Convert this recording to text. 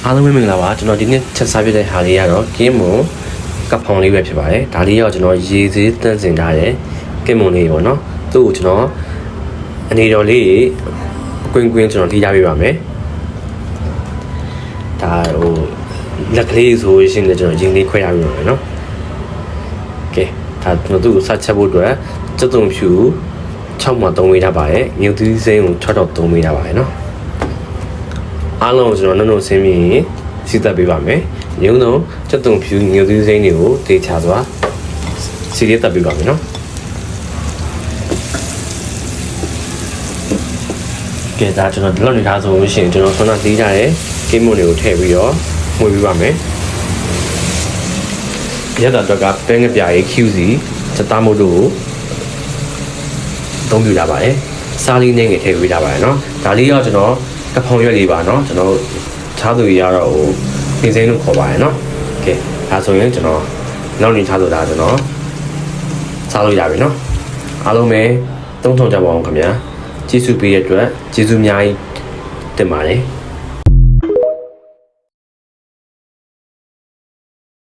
အားလုံးပဲမင်္ဂလာပါကျွန်တော်ဒီနေ့ချက်စားပြတဲ့ဟာလေးကတော့ကင်းမွန်ကပ်ဖောင်လေးပဲဖြစ်ပါတယ်ဒါလေးကတော့ကျွန်တော်ရေစေးတန့်စင်ထားတဲ့ကင်းမွန်လေးပေါ့နော်သူ့ကိုကျွန်တော်အနေတော်လေးကွင်းကွင်းကျွန်တော်ထိထားပေးပါမယ်ဒါဟိုလက်ကလေးဆိုရှင်လည်းကျွန်တော်ရင်းလေးခွဲထားပေးပါမယ်နော်ကဲဒါကျွန်တော်သူ့ကိုစချက်ဖို့အတွက်စက်သုံးဖြူ6မှာ3ဝေးထားပါတယ်မြုပ်သီးစိမ်းကို6တော့3ဝေးထားပါတယ်နော်အားလုံးကျွန်တော်နှုတ်ဆင်းပြီးစီသက်ပေးပါမယ်။ညုံတော့စက်သုံးဖြူညုံသီးစိမ်းတွေကိုတေချာစွာစီလေးတက်ပေးပါမယ်နော်။ကဲဒါကျွန်တော်ဒီလောက်နေထားဆိုလို့ရှိရင်ကျွန်တော်ဆွမ်းနာတီးကြတဲ့ကိမွန်တွေကိုထည့်ပြီးတော့မှုပေးပါမယ်။ရက်တာတော့ကပဲငပြားရေး QC စသားမို့တို့ကိုသုံးပြကြပါတယ်။စားလေးနဲ့ငယ်ထည့်ပေးကြပါတယ်နော်။ဒါလေးတော့ကျွန်တော်ကဖောင်ရွက်လေးပါเนาะကျွန်တော်ချားသူရတော့ဟိုပင်စိမ်းလို့ခေါ်ပါတယ်เนาะโอเคဒါဆိုရင်ကျွန်တော်နောက်နေချားသူဒါကျွန်တော်စားလို့ရပြီเนาะအားလုံးပဲသုံးထုံကြပါအောင်ခင်ဗျာကျေးဇူးပေးတဲ့အတွက်ကျေးဇူးအများကြီးတင်ပါတယ်